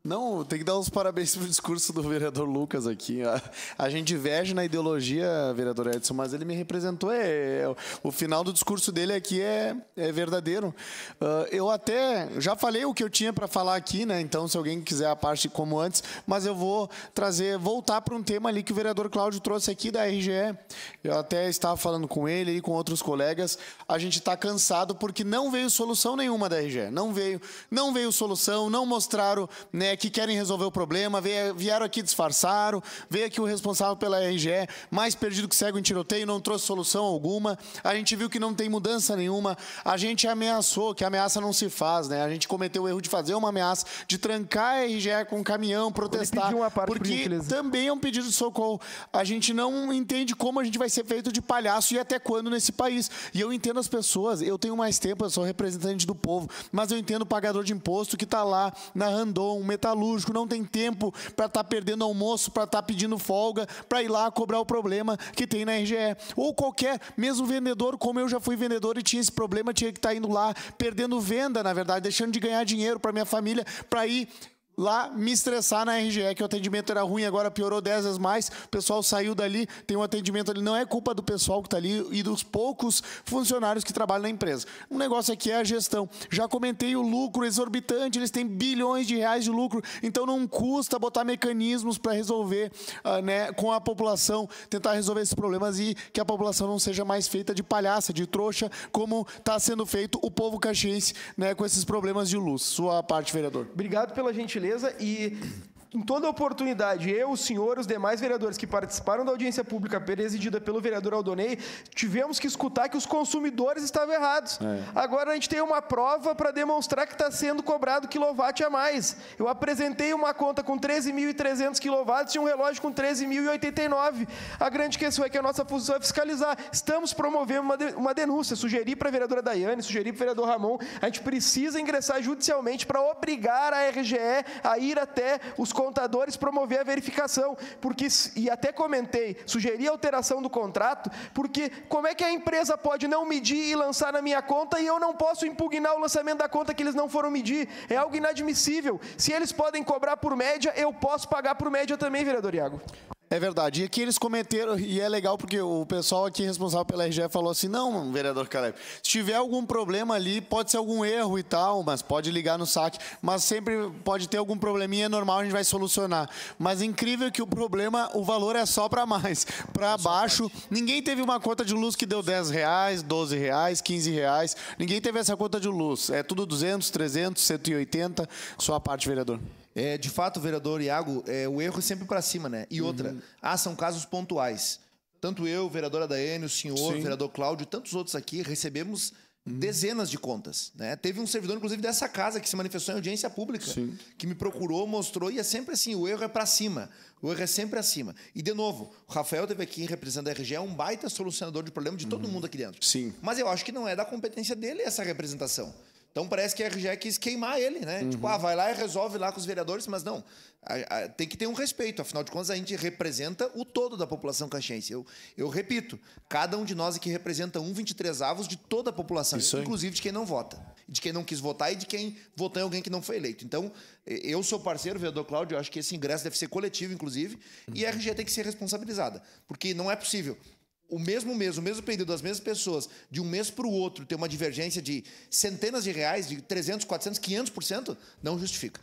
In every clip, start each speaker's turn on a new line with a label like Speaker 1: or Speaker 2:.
Speaker 1: Não, tem que dar os parabéns pro discurso do vereador Lucas aqui. A gente diverge na ideologia, vereador Edson, mas ele me representou. O final do discurso dele aqui é verdadeiro. Eu até já falei o que eu tinha para falar aqui, né? Então, se alguém quiser a parte como antes, mas eu vou voltar para um tema ali que o vereador Cláudio trouxe aqui da RGE. Eu até estava falando com ele e com outros colegas. A gente está cansado porque não veio solução nenhuma da RGE. Não veio solução, não mostraram, né, que querem resolver o problema, vieram aqui, disfarçaram, veio aqui o responsável pela RGE, mais perdido que cego em tiroteio, não trouxe solução alguma. A gente viu que não tem mudança nenhuma. A gente ameaçou, que a ameaça não se faz, né? A gente cometeu o erro de fazer uma ameaça, de trancar a RGE com um caminhão, protestar, porque também é um pedido de socorro. A gente não entende como a gente vai ser feito de palhaço e até quando nesse país. E eu entendo as pessoas, eu tenho mais tempo, eu sou representante do povo, mas eu entendo o pagador de imposto que está lá na Randon, metalúrgico, não tem tempo para estar perdendo almoço, para estar pedindo folga, para ir lá cobrar o problema que tem na RGE. Ou qualquer, mesmo vendedor, como eu já fui vendedor e tinha esse problema, tinha que estar indo lá, perdendo venda, na verdade, deixando de ganhar dinheiro para minha família, para ir lá me estressar na RGE, que o atendimento era ruim, agora piorou 10 vezes mais, o pessoal saiu dali, tem um atendimento ali, não é culpa do pessoal que está ali e dos poucos funcionários que trabalham na empresa. Um negócio aqui é a gestão. Já comentei o lucro exorbitante, eles têm bilhões de reais de lucro, então não custa botar mecanismos para resolver, né, com a população, tentar resolver esses problemas e que a população não seja mais feita de palhaça, de trouxa, como está sendo feito o povo caxiense, né, com esses problemas de luz. Sua parte, vereador.
Speaker 2: Obrigado pela gentileza. E em toda oportunidade, eu, o senhor, os demais vereadores que participaram da audiência pública presidida pelo vereador Aldonei, tivemos que escutar que os consumidores estavam errados. Agora a gente tem uma prova para demonstrar que está sendo cobrado quilowatt a mais. Eu apresentei uma conta com 13.300 quilowatts e um relógio com 13.089. A grande questão é que a nossa função é fiscalizar. Estamos promovendo uma denúncia. Sugeri para a vereadora Daiane, sugeri para o vereador Ramon, a gente precisa ingressar judicialmente para obrigar a RGE a ir até os contadores promover a verificação, porque, e até comentei, sugeri a alteração do contrato, porque como é que a empresa pode não medir e lançar na minha conta e eu não posso impugnar o lançamento da conta que eles não foram medir? É algo inadmissível. Se eles podem cobrar por média, eu posso pagar por média também, vereador Iago.
Speaker 1: É verdade. E aqui eles cometeram, e é legal porque o pessoal aqui responsável pela RGE falou assim, não, vereador Caleb, se tiver algum problema ali, pode ser algum erro e tal, mas pode ligar no saque, mas sempre pode ter algum probleminha, é normal, a gente vai solucionar. Mas é incrível que o problema, o valor é só para mais, para baixo. Ninguém teve uma conta de luz que deu R$10, R$12, R$15. Ninguém teve essa conta de luz. É tudo 200, 300, 180. Sua parte, vereador.
Speaker 3: De fato, vereador Iago, o erro é sempre para cima, né? E outra, são casos pontuais. Tanto eu, vereadora Daiane, o senhor, o vereador Cláudio, tantos outros aqui, recebemos dezenas de contas, né? Teve um servidor, inclusive, dessa casa que se manifestou em audiência pública, que me procurou, mostrou, e é sempre assim, o erro é para cima. O erro é sempre acima. E, de novo, o Rafael teve aqui, representando a RGE, é um baita solucionador de problema de todo mundo aqui dentro.
Speaker 1: Sim.
Speaker 3: Mas eu acho que não é da competência dele essa representação. Então parece que a RGE quis queimar ele, né? Tipo, vai lá e resolve lá com os vereadores, mas não. Tem que ter um respeito. Afinal de contas, a gente representa o todo da população caxiense. Eu repito, cada um de nós aqui representa 1/23 de toda a população, inclusive de quem não vota, de quem não quis votar e de quem votou em alguém que não foi eleito. Então, eu sou parceiro, vereador Cláudio, eu acho que esse ingresso deve ser coletivo, inclusive, e a RGE tem que ser responsabilizada, porque não é possível o mesmo mês, o mesmo período, as mesmas pessoas, de um mês para o outro, ter uma divergência de centenas de reais, de 300, 400, 500%, não justifica.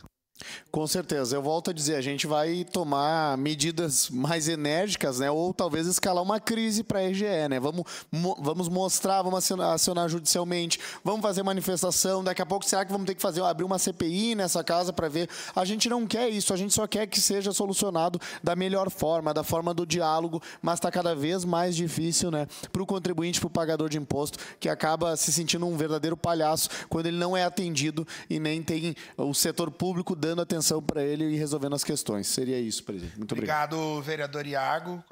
Speaker 1: Com certeza. Eu volto a dizer, a gente vai tomar medidas mais enérgicas, né? Ou talvez escalar uma crise para a RGE, né? Vamos mostrar, vamos acionar judicialmente, vamos fazer manifestação. Daqui a pouco, será que vamos ter que abrir uma CPI nessa casa para ver? A gente não quer isso, a gente só quer que seja solucionado da melhor forma, da forma do diálogo, mas está cada vez mais difícil, né? Para o contribuinte, para o pagador de imposto, que acaba se sentindo um verdadeiro palhaço quando ele não é atendido e nem tem o setor público dando atenção para ele e resolvendo as questões. Seria isso, presidente. Muito obrigado.
Speaker 4: Obrigado, vereador Iago.